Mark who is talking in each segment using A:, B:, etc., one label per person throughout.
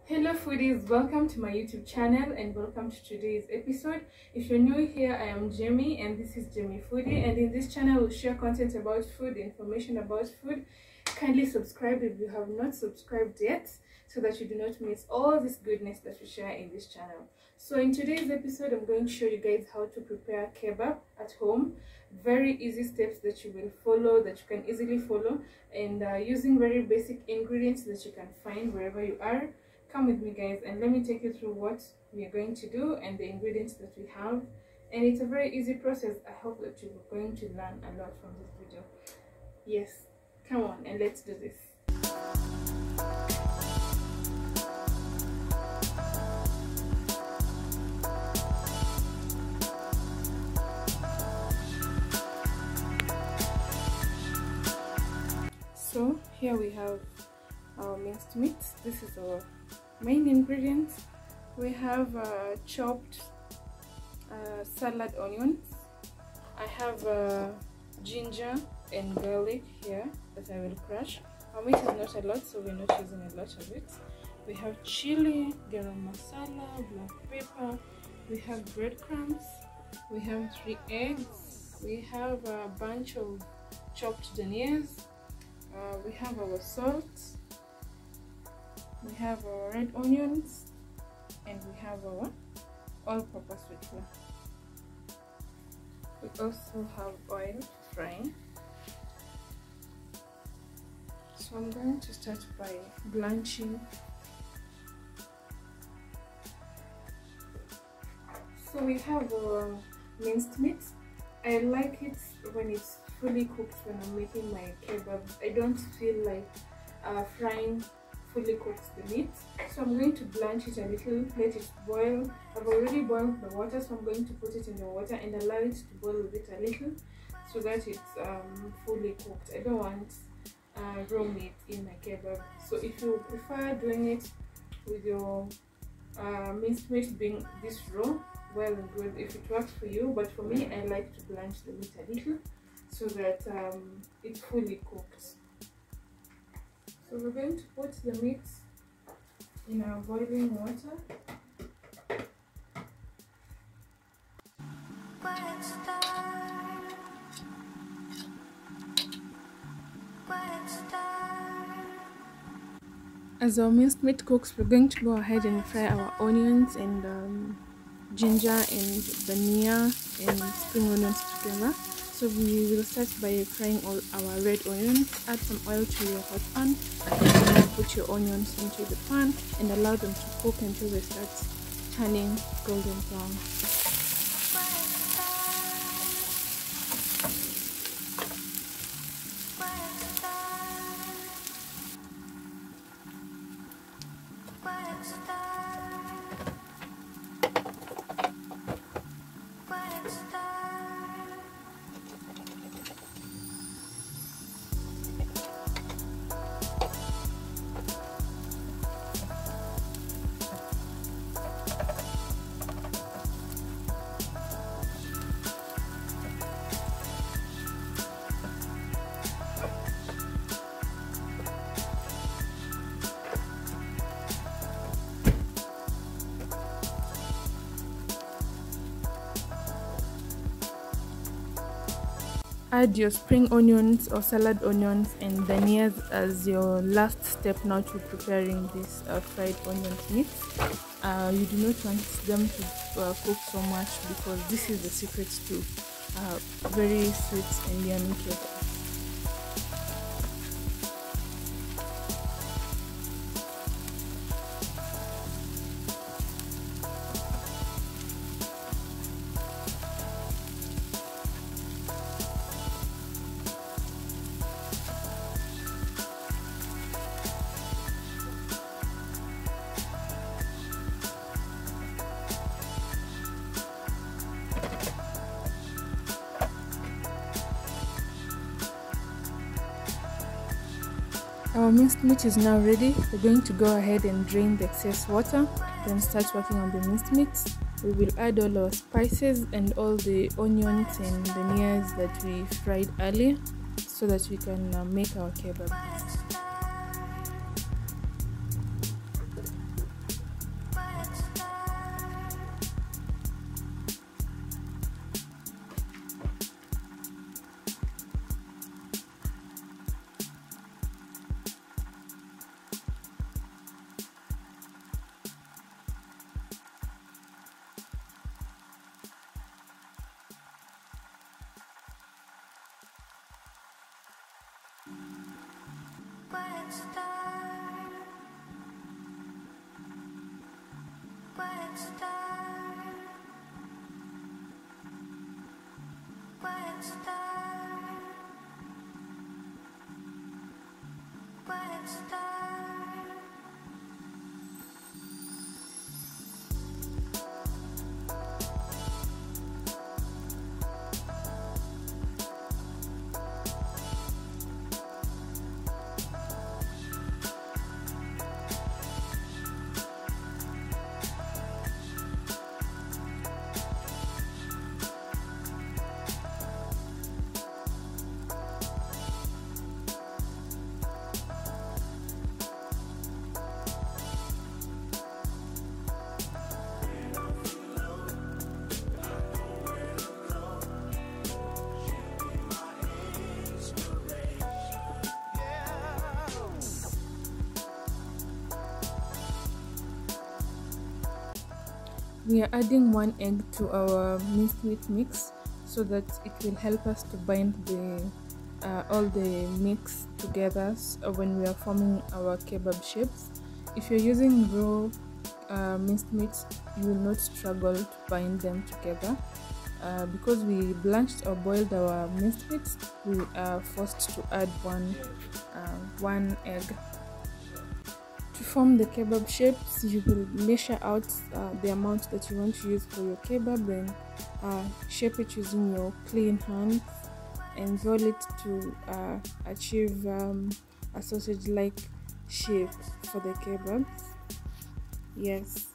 A: Hello foodies, welcome to my YouTube channel and welcome to today's episode. If you're new here, I am Jemmy and this is Jemmyfoodie, and in this channel we'll share content about food, information about food. Kindly subscribe if you have not subscribed yet so that you do not miss all this goodness that we share in this channel. So in today's episode, I'm going to show you guys how to prepare kebab at home. Very easy steps that you will follow, that you can easily follow, and using very basic ingredients that you can find wherever you are. Come with me guys and let me take you through what we are going to do and the ingredients that we have, and it's a very easy process. I hope that you're going to learn a lot from this video. Yes, come on and let's do this. So here we have our minced meat. This is our main ingredients. We have chopped salad onions. I have ginger and garlic here that I will crush. Our meat is not a lot, so we're not using a lot of it. We have chili, garam masala, black pepper. We have breadcrumbs. We have 3 eggs. We have a bunch of chopped danias. We have our salt. We have our red onions, and we have our all-purpose sweet flour. We also have oil frying. So I'm going to start by blanching. So we have our minced meat. I like it when it's fully cooked when I'm making my kebabs. I don't feel like frying fully cooks the meat, so I'm going to blanch it a little, let it boil. I've already boiled the water, so I'm going to put it in the water and allow it to boil with it a little so that it's fully cooked. I don't want raw meat in my kebab. So if you prefer doing it with your minced meat being this raw, well and good, if it works for you, but for me I like to blanch the meat a little so that it's fully cooked. So we're going to put the meat in our boiling water. As our minced meat cooks, we're going to go ahead and fry our onions and ginger and dhania and spring onions together. So we will start by frying all our red onions. Add some oil to your hot pan and now put your onions into the pan and allow them to cook until they start turning golden brown. Add your spring onions or salad onions and dhanias as your last step now to preparing this fried onions meat. You do not want them to cook so much because this is the secret to very sweet and yummy kebab. Our minced meat is now ready. We're going to go ahead and drain the excess water, then start working on the minced meat. We will add all our spices and all the onions and dhanias that we fried earlier so that we can make our kebab. We are adding 1 egg to our minced meat mix so that it will help us to bind all the mix together when we are forming our kebab shapes. If you're using raw minced meats, you will not struggle to bind them together. Because we blanched or boiled our minced meats, we are forced to add one egg. To form the kebab shapes, you will measure out the amount that you want to use for your kebab, then shape it using your clean hands and roll it to achieve a sausage-like shape for the kebabs. Yes.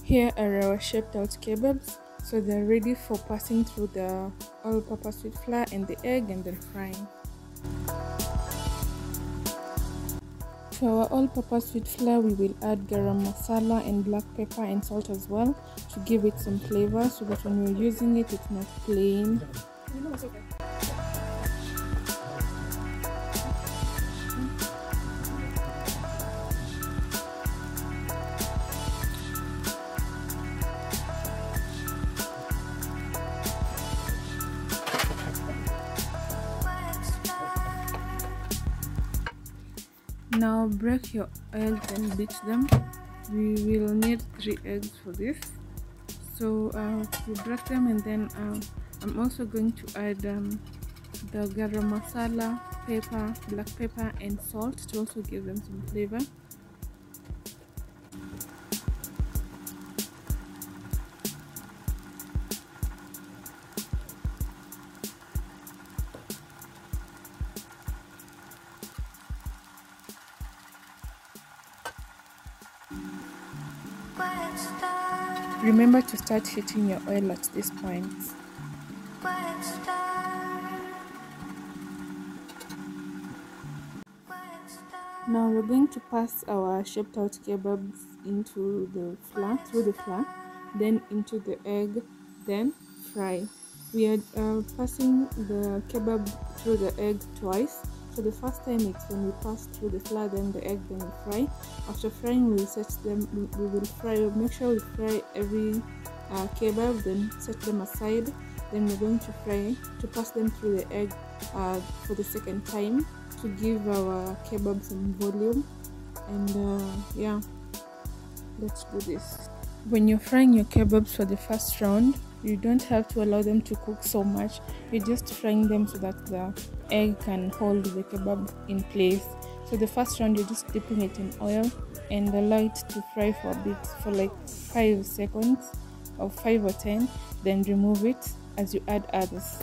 A: Here are our shaped out kebabs, so they're ready for passing through the all-purpose sweet flour and the egg and then frying. To our all-purpose sweet flour, we will add garam masala and black pepper and salt as well to give it some flavor, so that when you're using it, it's not plain. Now break your eggs and beat them. We will need 3 eggs for this, so we break them, and then I'm also going to add the garam masala, pepper, black pepper and salt to also give them some flavor. Remember to start heating your oil at this point. Now we're going to pass our shaped out kebabs into the flour, through the flour, then into the egg, then fry. We are passing the kebab through the egg twice. So the first time it's when we pass through the flour, then the egg, then we fry. After frying, we will set them. We will fry. Make sure we fry every kebab, then set them aside. Then we're going to pass them through the egg for the second time to give our kebab some volume. And yeah, let's do this. When you're frying your kebabs for the first round, you don't have to allow them to cook so much. You're just frying them so that the egg can hold the kebab in place. So the first round, you're just dipping it in oil and allow it to fry for a bit, for like 5 seconds or 5 or 10, then remove it as you add others.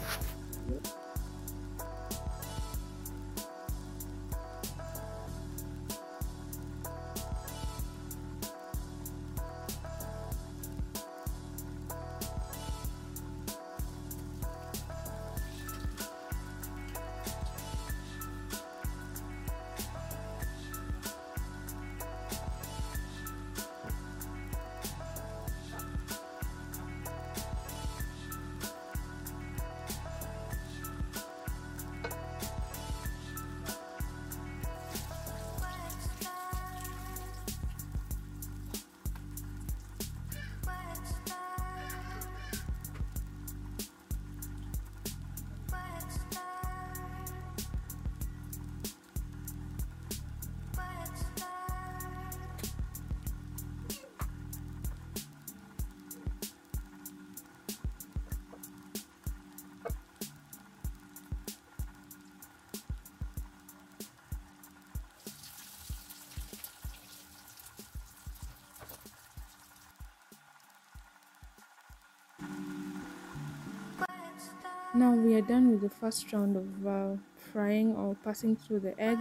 A: Now we are done with the first round of frying or passing through the egg.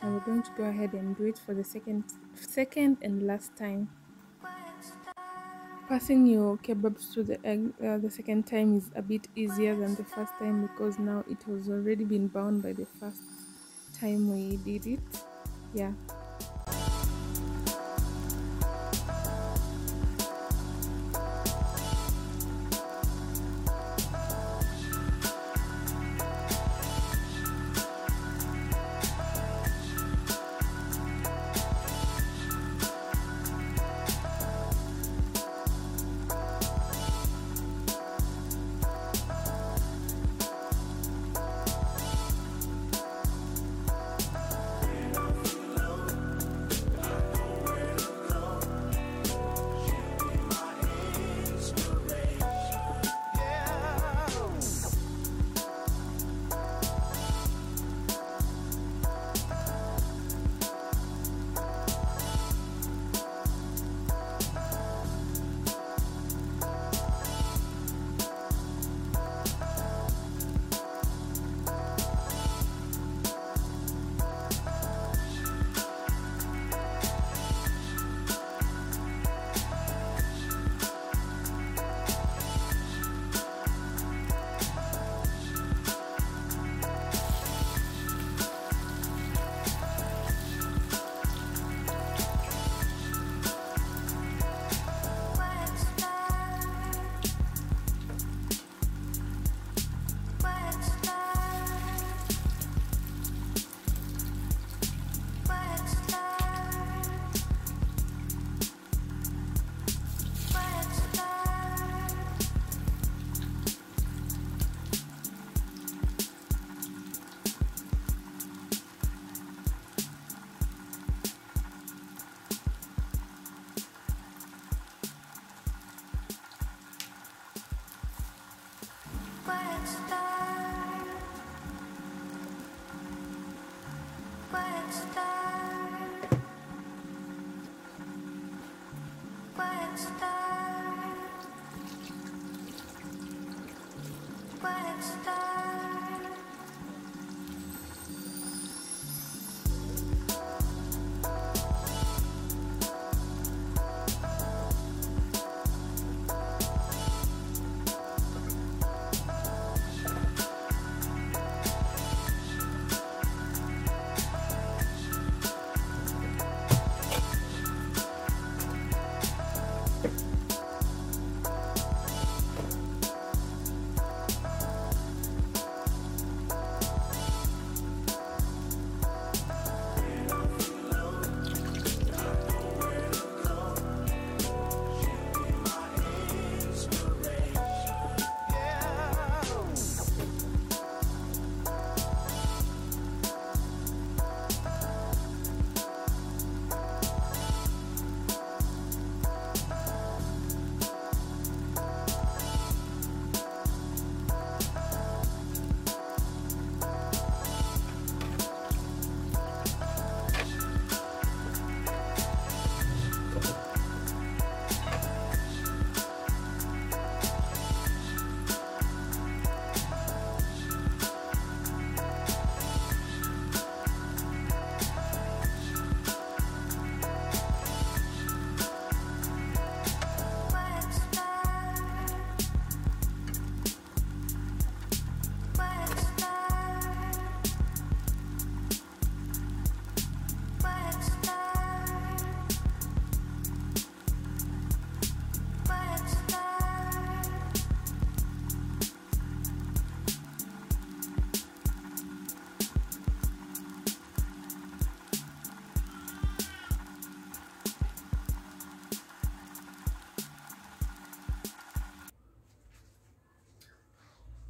A: Now we're going to go ahead and do it for the second and last time. Passing your kebabs through the egg the second time is a bit easier than the first time because now it has already been bound by the first time we did it. Yeah.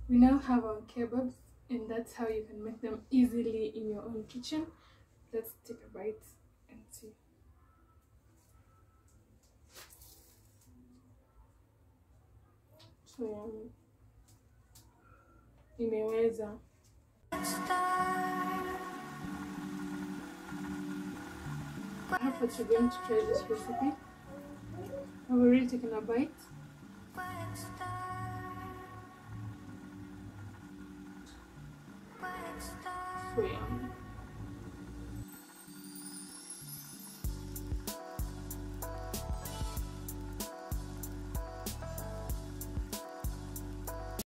A: We now have our kebabs, and that's how you can make them easily in your own kitchen. Let's take a bite and see. So yummy. Imeweza. I have what you're going to try this recipe. I've already taken a bite. So yummy.